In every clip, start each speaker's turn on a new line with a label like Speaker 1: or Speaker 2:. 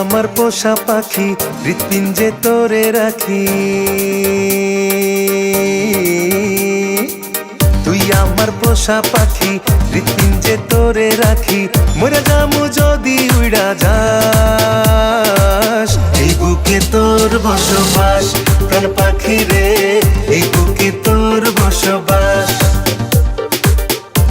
Speaker 1: আমার পোষা পাখি, হৃৎপিঞ্জে তোরে রাখি। তুই আমার পোষা পাখি, হৃৎপিঞ্জে তোরে রাখি। মরে যামু যদি উড়া যাস, এই বুকে তোর বসবাস। প্রাণ পাখি রে, এই বুকে তোর বসবাস।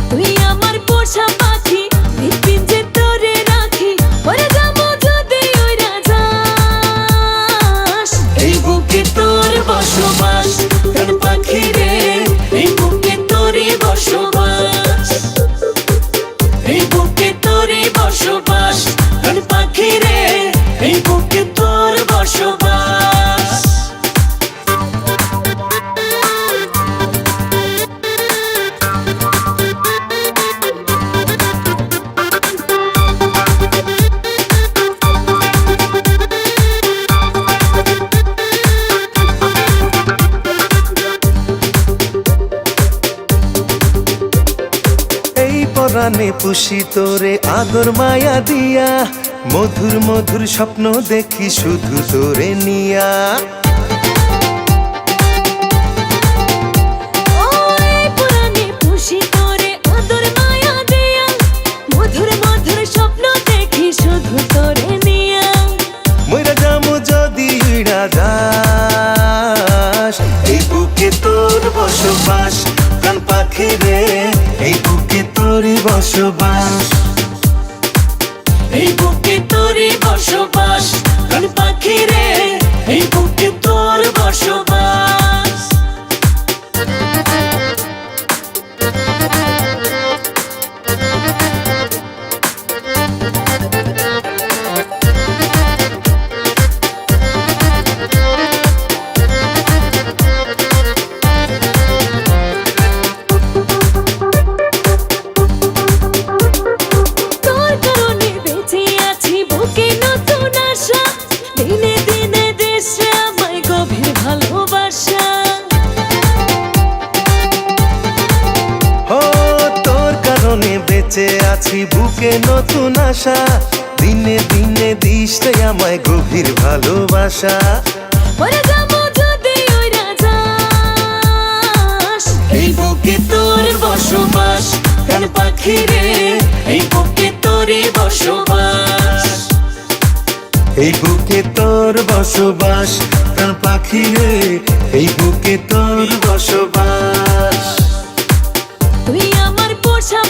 Speaker 2: তুই আমার পোষা পাখি, হৃৎপিঞ্জে তোরে রাখি। মরে যাবো যদি উড়া যাস,
Speaker 1: এই বুকে তোর বসবাস। প্রাণ পাখি রে, এই বুকে তোরই বসবাস। এই বুকে তোরই বসবাস। প্রাণ পাখি রে, এই বুকে তোর বসবাস। পরাণে পুষি তোরে আদর মায়া দিয়া, মধুর মধুর স্বপ্ন দেখি শুধু তোরে নিয়া।
Speaker 2: পরাণে পুষি তোরে আদর মায়া দিয়া, মধুর মধুর স্বপ্ন দেখি শুধু তোরে নিয়া।
Speaker 1: মইরা যামু যদি উড়া যাস, এই বুকে তোর বসবাস। প্রাণ পাখি রে, এই বুকে তোরই বসবাস। এই বুকে তোরই বসবাস। প্রাণ পাখি রে, এই বুকে তোর বসবাস। বেঁচে আছি বুকে নতুন আশা, দিনে দিনে দিস রে আমায় গভীর ভালোবাসা।
Speaker 2: মরে যাবো যদি উড়া যাস,
Speaker 1: এই বুকে তোর বসবাস। প্রাণ পাখি রে, এই বুকে তোরই বসবাস। এই বুকে তোর বসবাস। প্রাণ পাখি রে, এই বুকে তোর বসবাস।
Speaker 2: তুই আমার পোষা